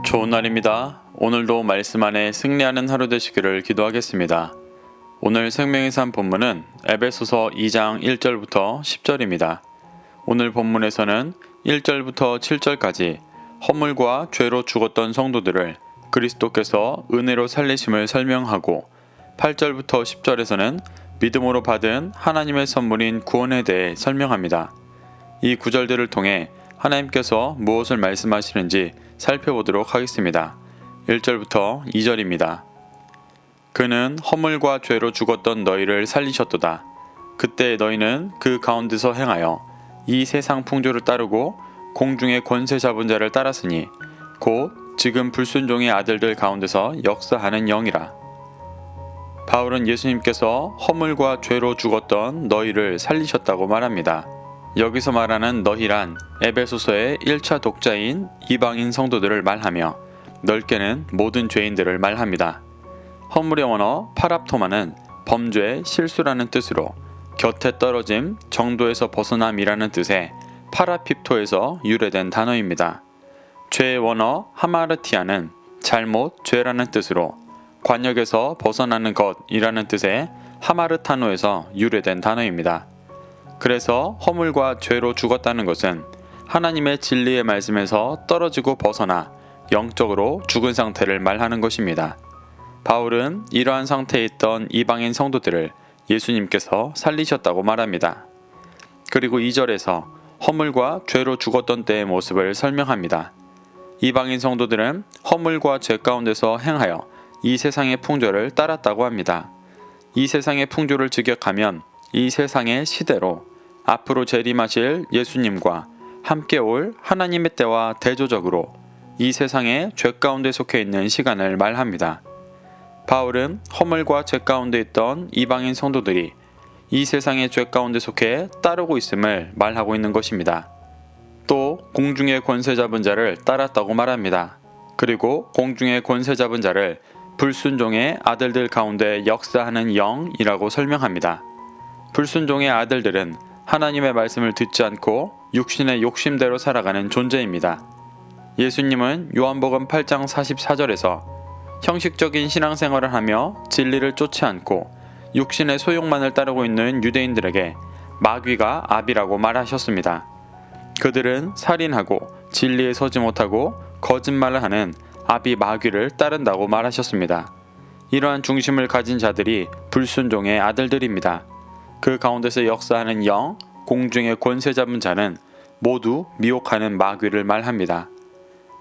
좋은 날입니다. 오늘도 말씀 안에 승리하는 하루 되시기를 기도하겠습니다. 오늘 생명의 산 본문은 에베소서 2장 1절부터 10절입니다. 오늘 본문에서는 1절부터 7절까지 허물과 죄로 죽었던 성도들을 그리스도께서 은혜로 살리심을 설명하고 8절부터 10절에서는 믿음으로 받은 하나님의 선물인 구원에 대해 설명합니다. 이 구절들을 통해 하나님께서 무엇을 말씀하시는지 살펴보도록 하겠습니다. 1절부터 2절입니다. 그는 허물과 죄로 죽었던 너희를 살리셨도다. 그때 너희는 그 가운데서 행하여 이 세상 풍조를 따르고 공중의 권세 잡은 자를 따랐으니 곧 지금 불순종의 아들들 가운데서 역사하는 영이라. 바울은 예수님께서 허물과 죄로 죽었던 너희를 살리셨다고 말합니다. 여기서 말하는 너희란 에베소서의 1차 독자인 이방인 성도들을 말하며 넓게는 모든 죄인들을 말합니다. 허물의 원어 파랍토마는 범죄, 실수라는 뜻으로 곁에 떨어짐, 정도에서 벗어남이라는 뜻의 파라핍토에서 유래된 단어입니다. 죄의 원어 하마르티아는 잘못, 죄라는 뜻으로 관역에서 벗어나는 것이라는 뜻의 하마르타노에서 유래된 단어입니다. 그래서 허물과 죄로 죽었다는 것은 하나님의 진리의 말씀에서 떨어지고 벗어나 영적으로 죽은 상태를 말하는 것입니다. 바울은 이러한 상태에 있던 이방인 성도들을 예수님께서 살리셨다고 말합니다. 그리고 2절에서 허물과 죄로 죽었던 때의 모습을 설명합니다. 이방인 성도들은 허물과 죄 가운데서 행하여 이 세상의 풍조를 따랐다고 합니다. 이 세상의 풍조를 직역하면 이 세상의 시대로 앞으로 재림하실 예수님과 함께 올 하나님의 때와 대조적으로 이 세상의 죄 가운데 속해 있는 시간을 말합니다. 바울은 허물과 죄 가운데 있던 이방인 성도들이 이 세상의 죄 가운데 속해 따르고 있음을 말하고 있는 것입니다. 또 공중의 권세 잡은 자를 따랐다고 말합니다. 그리고 공중의 권세 잡은 자를 불순종의 아들들 가운데 역사하는 영이라고 설명합니다. 불순종의 아들들은 하나님의 말씀을 듣지 않고 육신의 욕심대로 살아가는 존재입니다. 예수님은 요한복음 8장 44절에서 형식적인 신앙생활을 하며 진리를 쫓지 않고 육신의 소욕만을 따르고 있는 유대인들에게 마귀가 압이라고 말하셨습니다. 그들은 살인하고 진리에 서지 못하고 거짓말을 하는 압이 마귀를 따른다고 말하셨습니다. 이러한 중심을 가진 자들이 불순종의 아들들입니다. 그 가운데서 역사하는 영, 공중의 권세 잡은 자는 모두 미혹하는 마귀를 말합니다.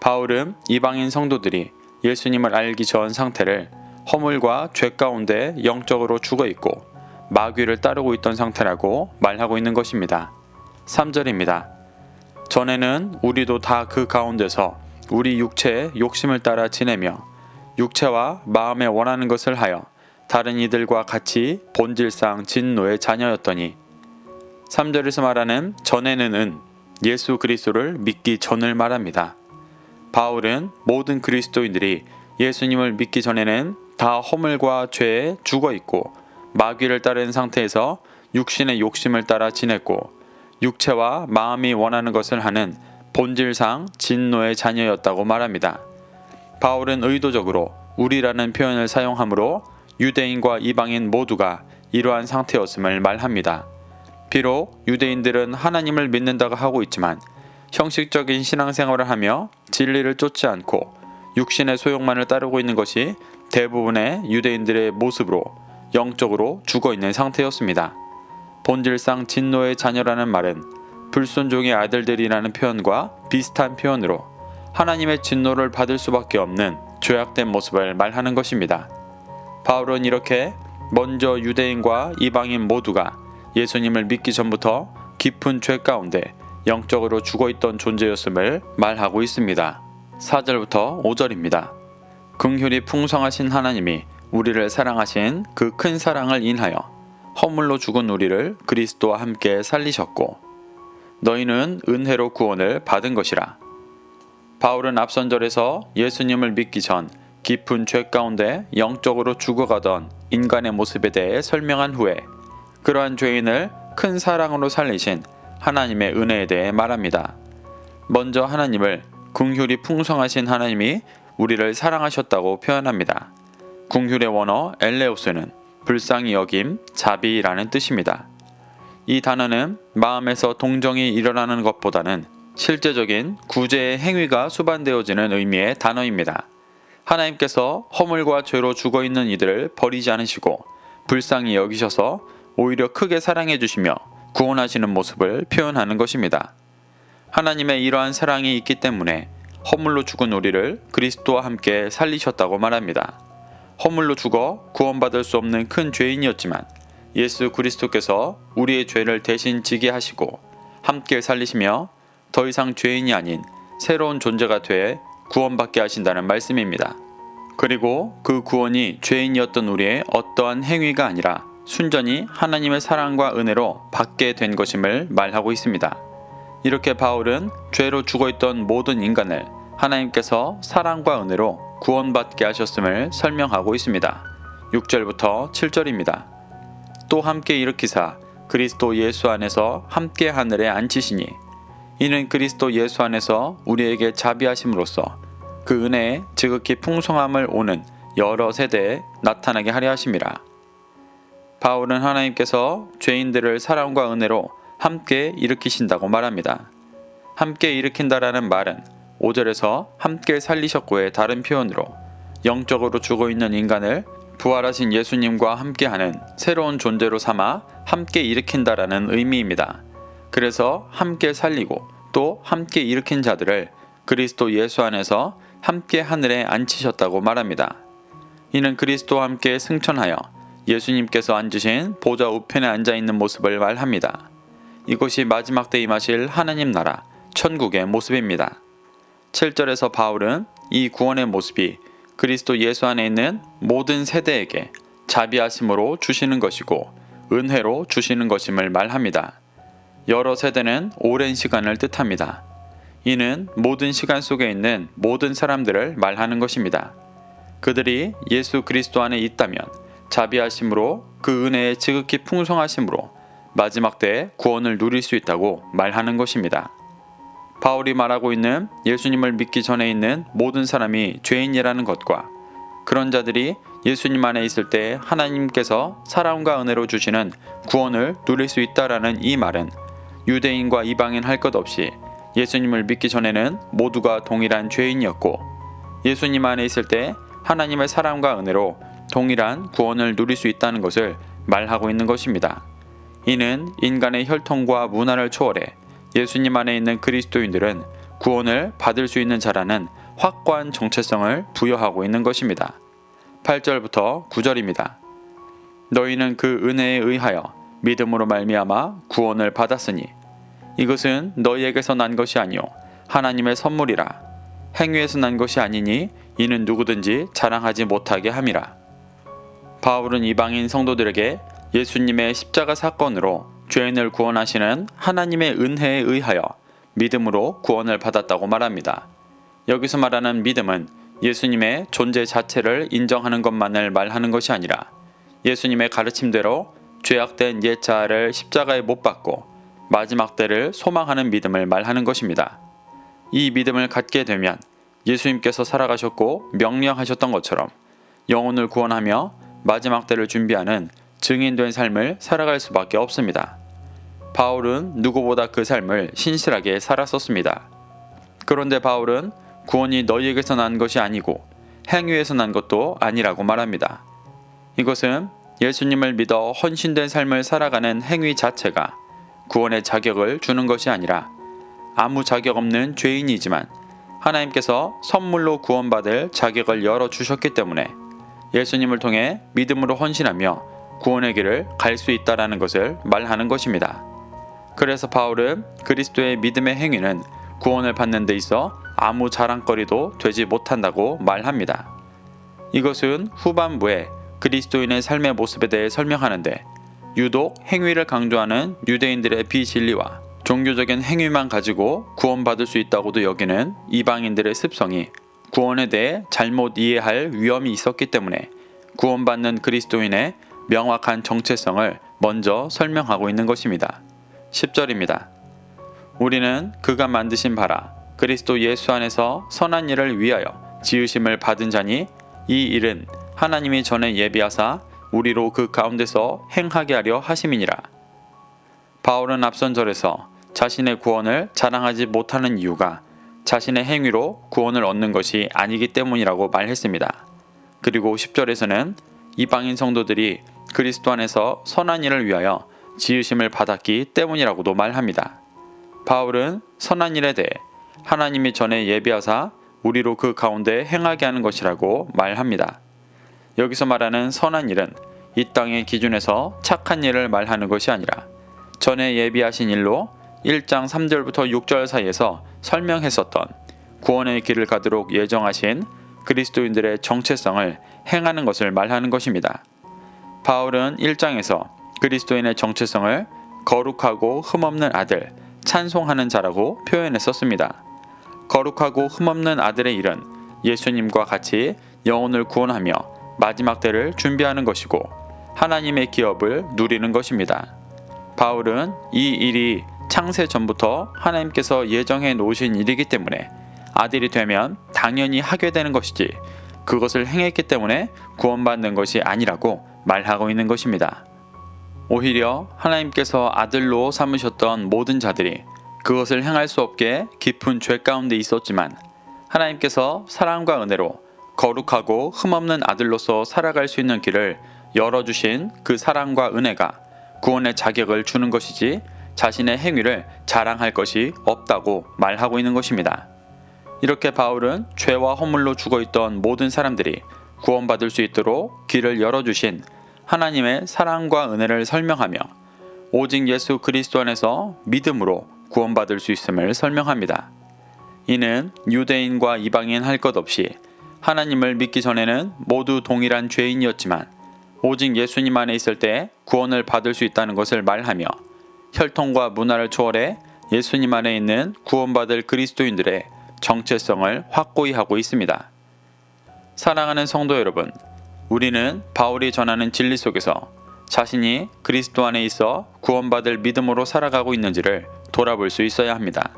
바울은 이방인 성도들이 예수님을 알기 전 상태를 허물과 죄 가운데 영적으로 죽어있고 마귀를 따르고 있던 상태라고 말하고 있는 것입니다. 3절입니다. 전에는 우리도 다 그 가운데서 우리 육체의 욕심을 따라 지내며 육체와 마음에 원하는 것을 하여 다른 이들과 같이 본질상 진노의 자녀였더니 3절에서 말하는 전에는은 예수 그리스도를 믿기 전을 말합니다. 바울은 모든 그리스도인들이 예수님을 믿기 전에는 다 허물과 죄에 죽어있고 마귀를 따르는 상태에서 육신의 욕심을 따라 지냈고 육체와 마음이 원하는 것을 하는 본질상 진노의 자녀였다고 말합니다. 바울은 의도적으로 우리라는 표현을 사용하므로 유대인과 이방인 모두가 이러한 상태였음을 말합니다. 비록 유대인들은 하나님을 믿는다고 하고 있지만 형식적인 신앙생활을 하며 진리를 쫓지 않고 육신의 소욕만을 따르고 있는 것이 대부분의 유대인들의 모습으로 영적으로 죽어있는 상태였습니다. 본질상 진노의 자녀라는 말은 불순종의 아들들이라는 표현과 비슷한 표현으로 하나님의 진노를 받을 수밖에 없는 죄악된 모습을 말하는 것입니다. 바울은 이렇게 먼저 유대인과 이방인 모두가 예수님을 믿기 전부터 깊은 죄 가운데 영적으로 죽어있던 존재였음을 말하고 있습니다. 4절부터 5절입니다. 긍휼이 풍성하신 하나님이 우리를 사랑하신 그 큰 사랑을 인하여 허물로 죽은 우리를 그리스도와 함께 살리셨고 너희는 은혜로 구원을 받은 것이라. 바울은 앞선 절에서 예수님을 믿기 전 깊은 죄 가운데 영적으로 죽어가던 인간의 모습에 대해 설명한 후에 그러한 죄인을 큰 사랑으로 살리신 하나님의 은혜에 대해 말합니다. 먼저 하나님을 긍휼이 풍성하신 하나님이 우리를 사랑하셨다고 표현합니다. 긍휼의 원어 엘레오스는 불쌍히 여김, 자비라는 뜻입니다. 이 단어는 마음에서 동정이 일어나는 것보다는 실제적인 구제의 행위가 수반되어지는 의미의 단어입니다. 하나님께서 허물과 죄로 죽어있는 이들을 버리지 않으시고 불쌍히 여기셔서 오히려 크게 사랑해 주시며 구원하시는 모습을 표현하는 것입니다. 하나님의 이러한 사랑이 있기 때문에 허물로 죽은 우리를 그리스도와 함께 살리셨다고 말합니다. 허물로 죽어 구원받을 수 없는 큰 죄인이었지만 예수 그리스도께서 우리의 죄를 대신 지게 하시고 함께 살리시며 더 이상 죄인이 아닌 새로운 존재가 돼 구원받게 하신다는 말씀입니다. 그리고 그 구원이 죄인이었던 우리의 어떠한 행위가 아니라 순전히 하나님의 사랑과 은혜로 받게 된 것임을 말하고 있습니다. 이렇게 바울은 죄로 죽어있던 모든 인간을 하나님께서 사랑과 은혜로 구원받게 하셨음을 설명하고 있습니다. 6절부터 7절입니다. 또 함께 일으키사 그리스도 예수 안에서 함께 하늘에 앉히시니 이는 그리스도 예수 안에서 우리에게 자비하심으로써 그 은혜의 지극히 풍성함을 오는 여러 세대에 나타나게 하려 하심이라. 바울은 하나님께서 죄인들을 사랑과 은혜로 함께 일으키신다고 말합니다. 함께 일으킨다라는 말은 5절에서 함께 살리셨고의 다른 표현으로 영적으로 죽어있는 인간을 부활하신 예수님과 함께하는 새로운 존재로 삼아 함께 일으킨다라는 의미입니다. 그래서 함께 살리고 또 함께 일으킨 자들을 그리스도 예수 안에서 함께 하늘에 앉히셨다고 말합니다. 이는 그리스도와 함께 승천하여 예수님께서 앉으신 보좌 우편에 앉아있는 모습을 말합니다. 이것이 마지막 때 임하실 하나님 나라 천국의 모습입니다. 7절에서 바울은 이 구원의 모습이 그리스도 예수 안에 있는 모든 세대에게 자비하심으로 주시는 것이고 은혜로 주시는 것임을 말합니다. 여러 세대는 오랜 시간을 뜻합니다. 이는 모든 시간 속에 있는 모든 사람들을 말하는 것입니다. 그들이 예수 그리스도 안에 있다면 자비하심으로 그 은혜의 지극히 풍성하심으로 마지막 때에 구원을 누릴 수 있다고 말하는 것입니다. 바울이 말하고 있는 예수님을 믿기 전에 있는 모든 사람이 죄인이라는 것과 그런 자들이 예수님 안에 있을 때 하나님께서 사랑과 은혜로 주시는 구원을 누릴 수 있다라는 이 말은 유대인과 이방인 할 것 없이 예수님을 믿기 전에는 모두가 동일한 죄인이었고 예수님 안에 있을 때 하나님의 사랑과 은혜로 동일한 구원을 누릴 수 있다는 것을 말하고 있는 것입니다. 이는 인간의 혈통과 문화를 초월해 예수님 안에 있는 그리스도인들은 구원을 받을 수 있는 자라는 확고한 정체성을 부여하고 있는 것입니다. 8절부터 9절입니다. 너희는 그 은혜에 의하여 믿음으로 말미암아 구원을 받았으니 이것은 너희에게서 난 것이 아니요 하나님의 선물이라. 행위에서 난 것이 아니니 이는 누구든지 자랑하지 못하게 함이라. 바울은 이방인 성도들에게 예수님의 십자가 사건으로 죄인을 구원하시는 하나님의 은혜에 의하여 믿음으로 구원을 받았다고 말합니다. 여기서 말하는 믿음은 예수님의 존재 자체를 인정하는 것만을 말하는 것이 아니라 예수님의 가르침대로 죄악된 옛 자아를 십자가에 못 박고 마지막 때를 소망하는 믿음을 말하는 것입니다. 이 믿음을 갖게 되면 예수님께서 살아가셨고 명령하셨던 것처럼 영혼을 구원하며 마지막 때를 준비하는 증인된 삶을 살아갈 수밖에 없습니다. 바울은 누구보다 그 삶을 신실하게 살았었습니다. 그런데 바울은 구원이 너희에게서 난 것이 아니고 행위에서 난 것도 아니라고 말합니다. 이것은 예수님을 믿어 헌신된 삶을 살아가는 행위 자체가 구원의 자격을 주는 것이 아니라 아무 자격 없는 죄인이지만 하나님께서 선물로 구원받을 자격을 열어주셨기 때문에 예수님을 통해 믿음으로 헌신하며 구원의 길을 갈 수 있다라는 것을 말하는 것입니다. 그래서 바울은 그리스도의 믿음의 행위는 구원을 받는 데 있어 아무 자랑거리도 되지 못한다고 말합니다. 이것은 후반부에 그리스도인의 삶의 모습에 대해 설명하는데 유독 행위를 강조하는 유대인들의 비진리와 종교적인 행위만 가지고 구원받을 수 있다고도 여기는 이방인들의 습성이 구원에 대해 잘못 이해할 위험이 있었기 때문에 구원받는 그리스도인의 명확한 정체성을 먼저 설명하고 있는 것입니다. 10절입니다. 우리는 그가 만드신 바라 그리스도 예수 안에서 선한 일을 위하여 지으심을 받은 자니 이 일은 하나님이 전에 예비하사 우리로 그 가운데서 행하게 하려 하심이니라. 바울은 앞선 절에서 자신의 구원을 자랑하지 못하는 이유가 자신의 행위로 구원을 얻는 것이 아니기 때문이라고 말했습니다. 그리고 10절에서는 이방인 성도들이 그리스도 안에서 선한 일을 위하여 지으심을 받았기 때문이라고도 말합니다. 바울은 선한 일에 대해 하나님이 전에 예비하사 우리로 그 가운데 행하게 하는 것이라고 말합니다. 여기서 말하는 선한 일은 이 땅의 기준에서 착한 일을 말하는 것이 아니라 전에 예비하신 일로 1장 3절부터 6절 사이에서 설명했었던 구원의 길을 가도록 예정하신 그리스도인들의 정체성을 행하는 것을 말하는 것입니다. 바울은 1장에서 그리스도인의 정체성을 거룩하고 흠없는 아들, 찬송하는 자라고 표현했었습니다. 거룩하고 흠없는 아들의 일은 예수님과 같이 영혼을 구원하며 마지막 때를 준비하는 것이고 하나님의 기업을 누리는 것입니다. 바울은 이 일이 창세 전부터 하나님께서 예정해 놓으신 일이기 때문에 아들이 되면 당연히 하게 되는 것이지 그것을 행했기 때문에 구원받는 것이 아니라고 말하고 있는 것입니다. 오히려 하나님께서 아들로 삼으셨던 모든 자들이 그것을 행할 수 없게 깊은 죄 가운데 있었지만 하나님께서 사랑과 은혜로 거룩하고 흠없는 아들로서 살아갈 수 있는 길을 열어주신 그 사랑과 은혜가 구원의 자격을 주는 것이지 자신의 행위를 자랑할 것이 없다고 말하고 있는 것입니다. 이렇게 바울은 죄와 허물로 죽어있던 모든 사람들이 구원받을 수 있도록 길을 열어주신 하나님의 사랑과 은혜를 설명하며 오직 예수 그리스도 안에서 믿음으로 구원받을 수 있음을 설명합니다. 이는 유대인과 이방인 할 것 없이 하나님을 믿기 전에는 모두 동일한 죄인이었지만 오직 예수님 안에 있을 때 구원을 받을 수 있다는 것을 말하며 혈통과 문화를 초월해 예수님 안에 있는 구원받을 그리스도인들의 정체성을 확고히 하고 있습니다. 사랑하는 성도 여러분, 우리는 바울이 전하는 진리 속에서 자신이 그리스도 안에 있어 구원받을 믿음으로 살아가고 있는지를 돌아볼 수 있어야 합니다.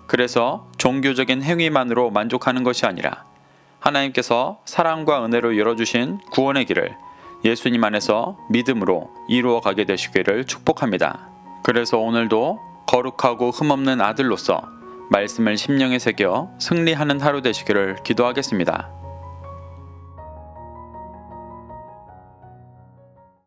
그래서 종교적인 행위만으로 만족하는 것이 아니라 하나님께서 사랑과 은혜로 열어주신 구원의 길을 예수님 안에서 믿음으로 이루어 가게 되시기를 축복합니다. 그래서 오늘도 거룩하고 흠없는 아들로서 말씀을 심령에 새겨 승리하는 하루 되시기를 기도하겠습니다.